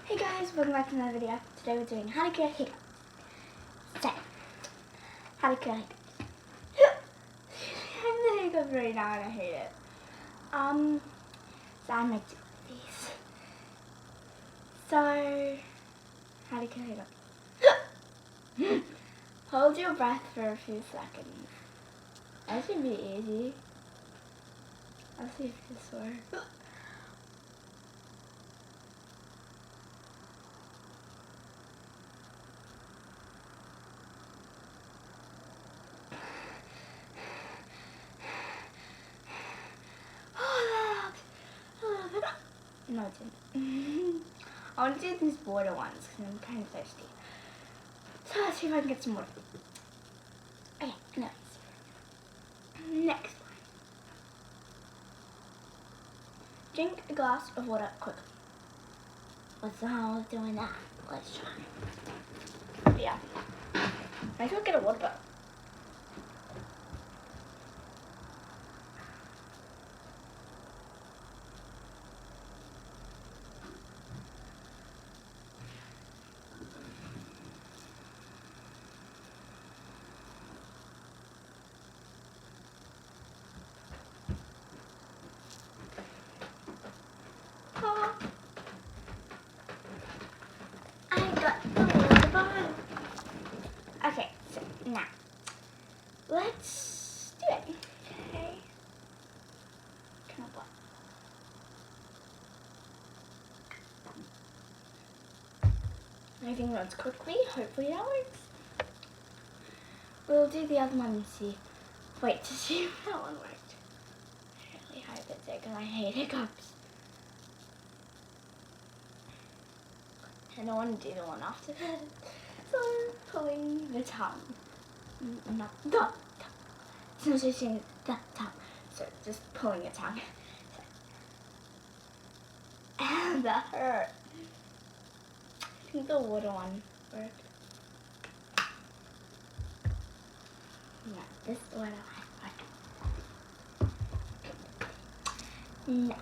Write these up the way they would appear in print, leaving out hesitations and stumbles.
Hey guys, welcome back to another video. Today we're doing how to cure hiccups. So, how to cure hiccups. I have the hiccups right now and I hate it. So I might do these. So, how to cure hiccups. Hold your breath for a few seconds. That should be easy. I'll see if this works. No, it didn't. I want to do these border ones because I'm kind of thirsty. So let's see if I can get some water. Okay, anyways. Next one. Drink a glass of water quickly. What's the harm with doing that? Let's try. Yeah. I should get a water bottle. I got the water bottle. Okay, so now let's do it. Okay. Turn up what? Everything runs quickly. Hopefully that works. We'll do the other one and see. Wait to see if that one worked. I really hope it's it because I hate hiccups. And I want to do the one after that. So I'm pulling the tongue. Not the tongue. It's not just saying the tongue. So just pulling the tongue. And that hurt. I think the water one worked. No, this water one worked. No.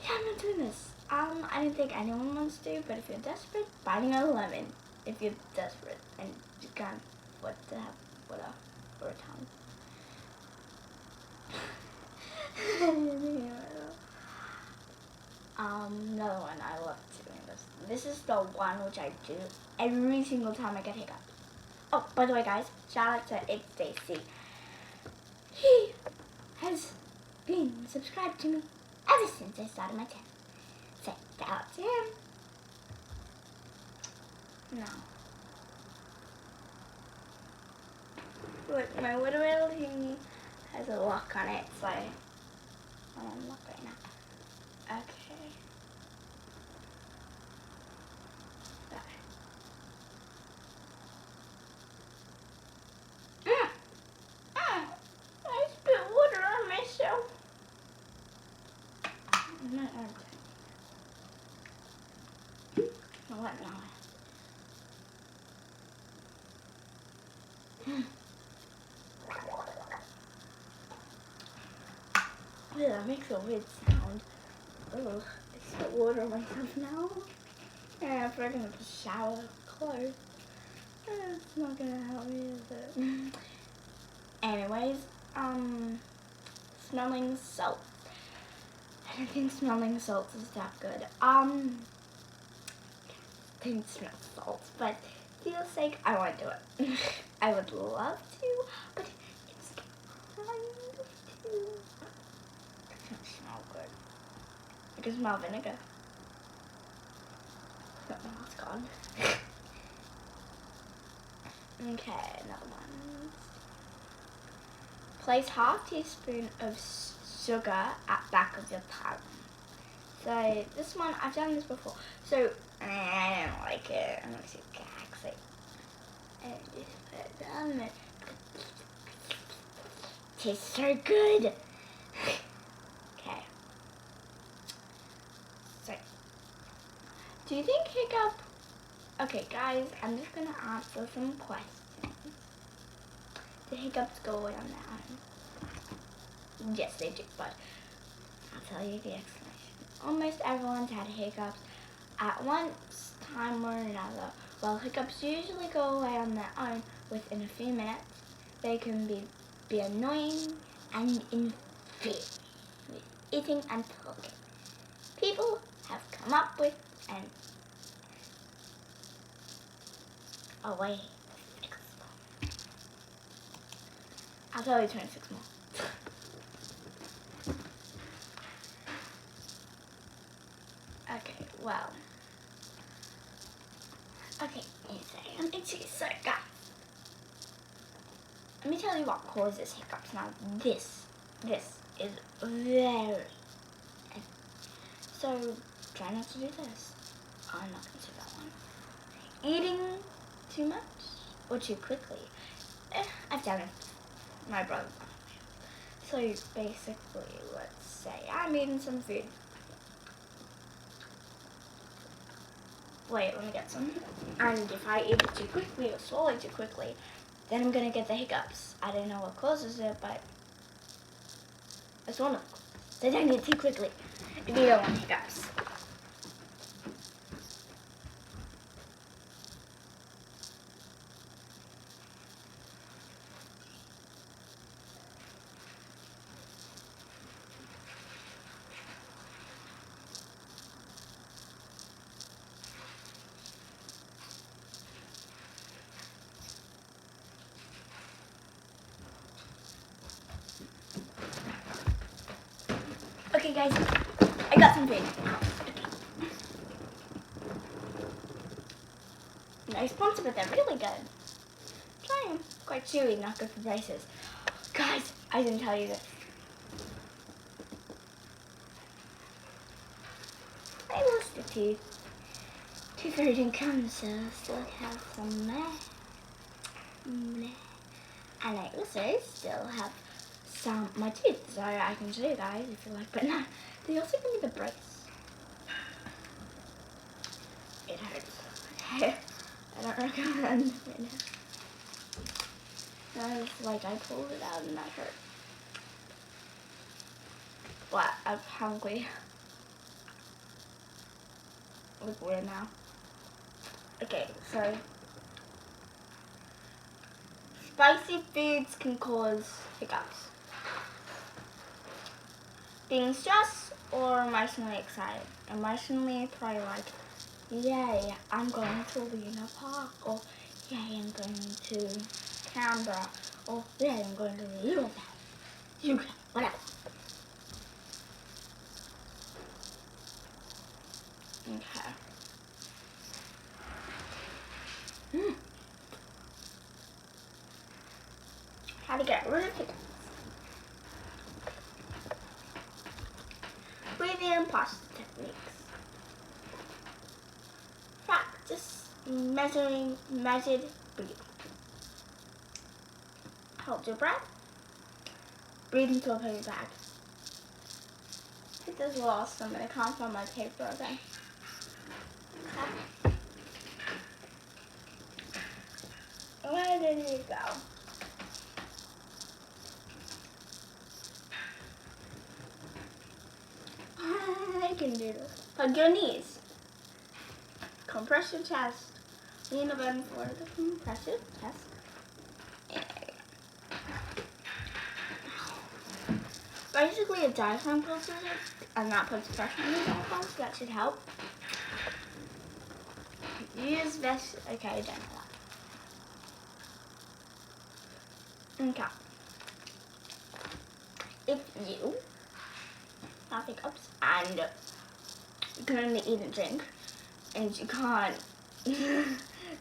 Yeah, I'm not doing this. I don't think anyone wants to, but if you're desperate, biting a lemon. If you're desperate and you can't afford to have water or a tongue. Another one, I love doing this. This is the one which I do every single time I get hiccups. Oh, by the way guys, shout out to It's Stacy. He has been subscribed to me ever since I started my channel. So, shout out to him. No. Look, my water bottle thingy has a lock on it, so I'm unlock right now. Okay. I spit water on myself. I'm not I'll let me know. Yeah, that makes a weird sound. Ugh, I spit water on myself now. Yeah, if we're gonna shower clothes, it's not gonna help me, is it? Anyways, smelling salt. I don't think smelling salt is that good. I didn't smell salt, but for your sake, I want to do it. I would love to, but it's kind of too. It doesn't smell good. I can smell vinegar. Something else gone. Okay, another one. Place half teaspoon of sugar at back of your tongue. So this one, I've done this before. So I don't like it. I'm gonna see gags. And just put it down there. Tastes so good. Okay. So, do you think hiccup? Okay, guys, I'm just gonna answer some questions. Do hiccups go away on their own? Yes, they do, but I'll tell you the explanation almost everyone's had hiccups at one time or another. While hiccups usually go away on their own within a few minutes, they can be annoying and infuriating with eating and talking. People have come up with a way to fix them. I'll tell you 26 more. Okay, well. Okay, so guys, let me tell you what causes hiccups. Now, this is very. So, try not to do this. I'm not going to do that one. Eating too much or too quickly. I've done it. My brother. So, basically, let's say I'm eating some food. Wait, let me get some. And if I eat it too quickly or swallow it too quickly, then I'm gonna get the hiccups. I don't know what causes it, but it's one of them. So don't eat too quickly if you don't want hiccups. Okay guys, I got some food. Nice sponsor, but they're really good. Try them. Quite chewy, not good for braces. Guys, I didn't tell you this. I lost a tooth. Tooth fairy come, so still have some left. And I also still have my teeth, so I can show you guys if you like, but no, they also give me the brace. It hurts. Okay, I don't recommend it. That is like I pulled it out and that hurt. What? I'm hungry. Look weird now. Okay, so spicy foods can cause hiccups. Being stressed or emotionally excited. Emotionally, probably like, yay, I'm going to Luna Park, or yay, I'm going to Canberra, or yay, I'm going to the UK, whatever. Okay. How to get rid of hiccups. Breathing and posture techniques. Practice measured breathing. Hold your breath. Breathe into a paper bag. It is lost. I'm going to count on my paper again. Okay. Where did it go? I can do this. Hug your knees. Compress your chest. Lean a bit forward. Compress your chest. Basically, a diaphragm pulses it, and that puts pressure on the diaphragm, so that should help. Use this. Okay, I don't know that. Okay. If you have hiccups and you can only eat and drink, and you can't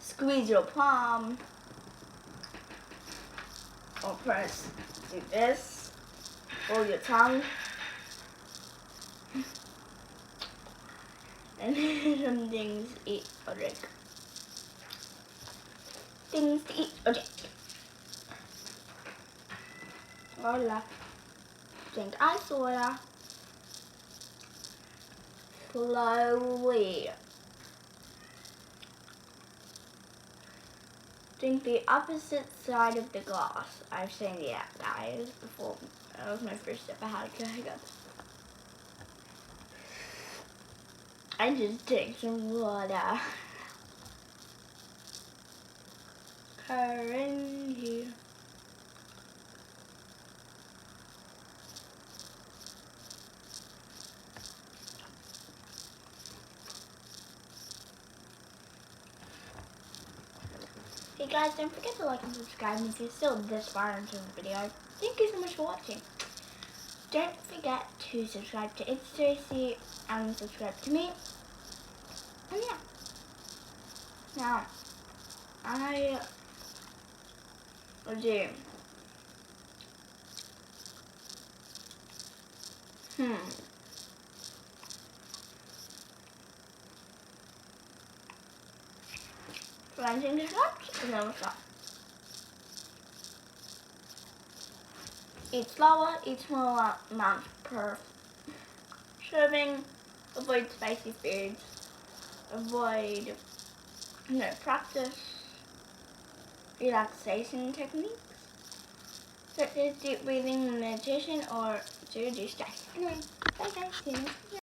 squeeze your palm or press, do this, hold your tongue, and some things to eat or drink. Things to eat or drink. Hola. Drink ice water. Slowly. Drink the opposite side of the glass. I've seen that, guys, before. That was my first step of how to kill hiccups. I just take some water. Current here. Hey guys, don't forget to like and subscribe if you're still this far into the video. Thank you so much for watching. Don't forget to subscribe to It's Tracy and subscribe to me. And yeah. Now, I will do planting the shops and then stop. Eat slower, eat smaller amounts per serving, avoid spicy foods, avoid practice relaxation techniques such as deep breathing, meditation, or to reduce stress. Anyway, bye guys, see you next video.